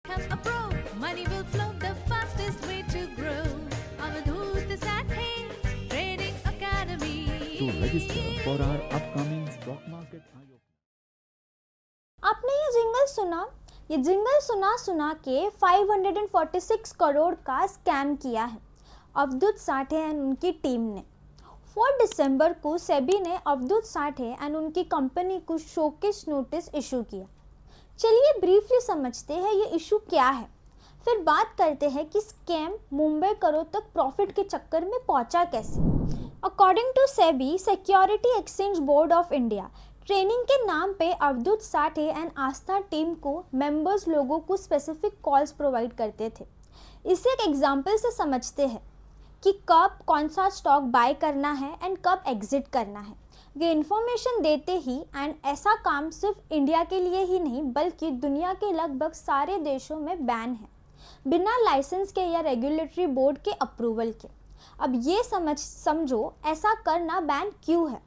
Become a pro. Money will flow the fastest way to grow. Avadhoot Sathe Trading Academy. To register for our upcoming stock market IPO. आपने ये jingle सुना के 546 करोड़ का scam किया है अवधूत Sathe and उनकी team ने। 4 दिसंबर को सेबी ने अवधूत साठे एंड उनकी कंपनी को शोकेस नोटिस इशू किया। चलिए ब्रीफली समझते हैं ये इशू क्या है, फिर बात करते हैं कि स्कैम मुंबई करोड़ तक प्रॉफिट के चक्कर में पहुंचा कैसे। According to SEBI security exchange board of India, training के नाम पे अवधूत साठे एंड आस्था टीम को मेंबर्स लोगों को स्पेसिफिक कॉल्स प्रोवाइड करते थे। इसे एक एग्जांपल से समझते हैं कि कब कौन सा स्टॉक बाय करना है एंड कब एग्जिट करना है। ये इन्फॉर्मेशन देते ही एंड ऐसा काम सिर्फ इंडिया के लिए ही नहीं बल्कि दुनिया के लगभग सारे देशों में बैन है, बिना लाइसेंस के या रेगुलेटरी बोर्ड के अप्रूवल के। अब ये समझो ऐसा करना बैन क्यों है,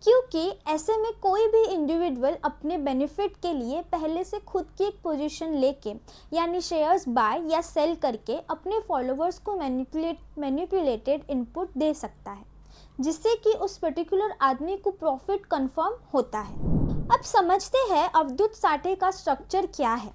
क्योंकि ऐसे में कोई भी इंडिविजुअल अपने बेनिफिट के लिए पहले से खुद की एक पोजीशन लेके यानी शेयर्स बाय या सेल करके अपने फॉलोअर्स को मैनिपुलेटेड इनपुट दे सकता है, जिससे कि उस पर्टिकुलर आदमी को प्रॉफिट कंफर्म होता है। अब समझते हैं अवधूत साठे का स्ट्रक्चर क्या है।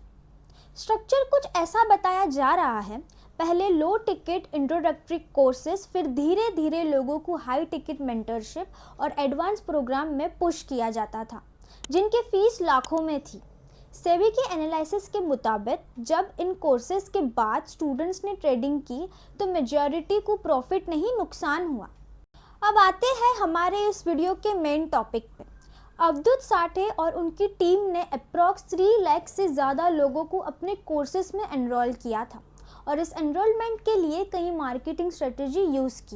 स्ट्रक्चर कुछ ऐसा बताया जा रहा है, पहले लो टिकट इंट्रोडक्टरी कोर्सेज, फिर धीरे धीरे लोगों को हाई टिकट मेंटरशिप और एडवांस प्रोग्राम में पुश किया जाता था, जिनकी फीस लाखों में थी। सेबी के एनालिसिस के मुताबिक जब इन कोर्सेज के बाद स्टूडेंट्स ने ट्रेडिंग की तो मेजॉरिटी को प्रॉफिट नहीं नुकसान हुआ। अब आते हैं हमारे इस वीडियो के मेन टॉपिक पे। अवधूत साठे और उनकी टीम ने अप्रॉक्स 3 लाख से ज़्यादा लोगों को अपने कोर्सेज में एनरोल किया था और इस एनरोलमेंट के लिए कई मार्केटिंग स्ट्रेटेजी यूज़ की।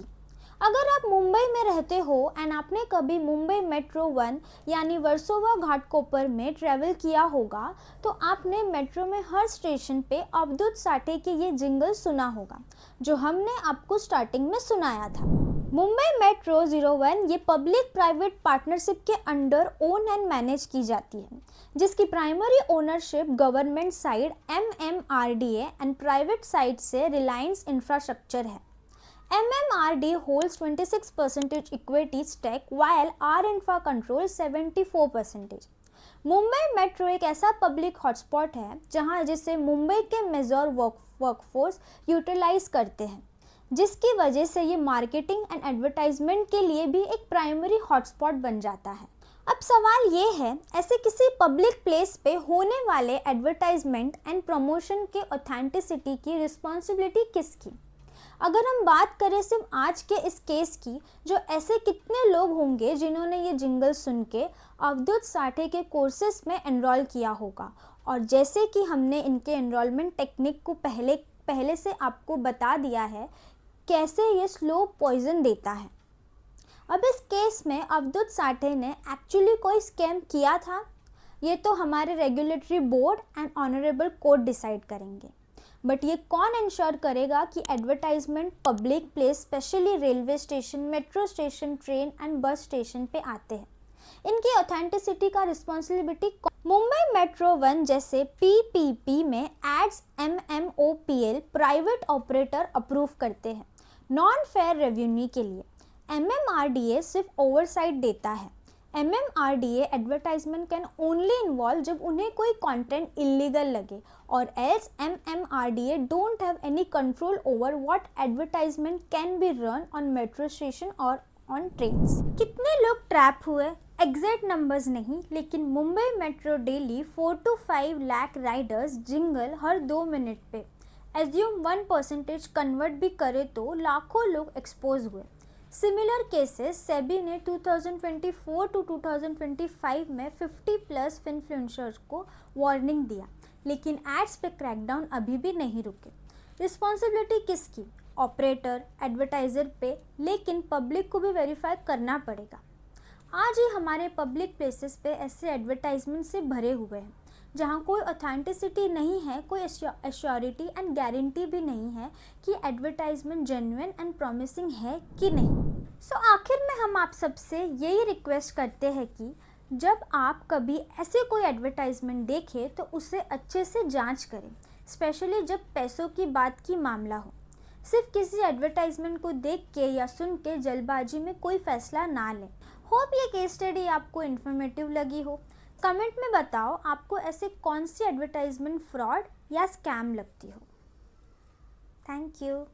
अगर आप मुंबई में रहते हो एंड आपने कभी मुंबई मेट्रो 1 यानी वर्सोवा घाटकोपर में ट्रैवल किया होगा तो आपने मेट्रो में हर स्टेशन पे अवधूत साठे के ये जिंगल सुना होगा, जो हमने आपको स्टार्टिंग में सुनाया था। मुंबई मेट्रो 01 ये पब्लिक प्राइवेट पार्टनरशिप के अंडर ओन एंड मैनेज की जाती है, जिसकी primary ownership government side MMRDA and private side से रिलायंस इंफ्रास्ट्रक्चर है। MMRD holds 26% equity stake while R-Infra controls 74%। Mumbai metro एक ऐसा पब्लिक हॉटस्पॉट है जहां जिसे मुंबई के मेजर वर्कफोर्स यूटिलाइज करते हैं, जिसकी वजह से ये मार्केटिंग एंड एडवर्टाइजमेंट के लिए भी एक प्राइमरी हॉटस्पॉट बन जाता है। अब सवाल ये है, ऐसे किसी पब्लिक प्लेस पे होने वाले एडवर्टाइजमेंट एंड प्रमोशन के ऑथेंटिसिटी की रिस्पॉन्सिबिलिटी किसकी? अगर हम बात करें सिर्फ आज के इस केस की, जो ऐसे कितने लोग होंगे जिन्होंने ये जिंगल सुन के अवधूत साठे के कोर्सेज में एनरोल किया होगा, और जैसे कि हमने इनके एनरोलमेंट टेक्निक को पहले से आपको बता दिया है कैसे ये स्लो पॉइजन देता है। अब इस केस में अवधूत साठे ने एक्चुअली कोई स्कैम किया था, ये तो हमारे regulatory board and honourable court decide करेंगे, बट ये कौन इंश्योर करेगा कि advertisement public place specially railway station, metro station, train and bus station पे आते हैं, इनकी ऑथेंटिसिटी का रिस्पॉन्सिबिलिटी मुंबई मेट्रो 1 जैसे PPP में aids MMOPL private operator approve करते हैं नॉन फेयर रेवेन्यू के लिए। MMRDA सिर्फ ओवरसाइट देता है। MMRDA advertisement can only involve जब उन्हें कोई कंटेंट इलीगल लगे, और else MMRDA don't have any control over what advertisement can be run on metro station और ऑन ट्रेन्स। कितने लोग ट्रैप हुए एग्जैक्ट नंबर्स नहीं, लेकिन Mumbai metro daily 4 to 5 lakh Riders jingle her 2 minute पे एज्यूम 1% कन्वर्ट भी करे तो लाखों लोग एक्सपोज हुए। सिमिलर केसेस सेबी ने 2024 to 2025 में 50+ इन्फ्लुएंसर्स को वार्निंग दिया, लेकिन एड्स पे क्रैकडाउन अभी भी नहीं रुके। रिस्पॉन्सिबिलिटी किसकी? ऑपरेटर, एडवर्टाइजर पे, लेकिन पब्लिक को भी वेरीफाई करना पड़ेगा। आज ही हमारे पब्लिक प्लेसेस पे ऐसे एडवर्टाइजमेंट से भरे हुए हैं जहाँ कोई ऑथेंटिसिटी नहीं है, कोई एश्योरिटी एंड गारंटी भी नहीं है कि एडवर्टाइजमेंट जेन्युइन एंड प्रॉमिसिंग है कि नहीं। सो आखिर में हम आप सबसे यही रिक्वेस्ट करते हैं कि जब आप कभी ऐसे कोई एडवर्टाइजमेंट देखें तो उसे अच्छे से जांच करें स्पेशली जब पैसों की बात की मामला हो। सिर्फ किसी एडवर्टाइजमेंट को देख के या सुन के जल्दबाजी में कोई फैसला ना लें। होप ये केस स्टडी आपको इन्फॉर्मेटिव लगी हो। कमेंट में बताओ आपको ऐसे कौन सी एडवर्टाइजमेंट फ्रॉड या स्कैम लगती हो। Thank you.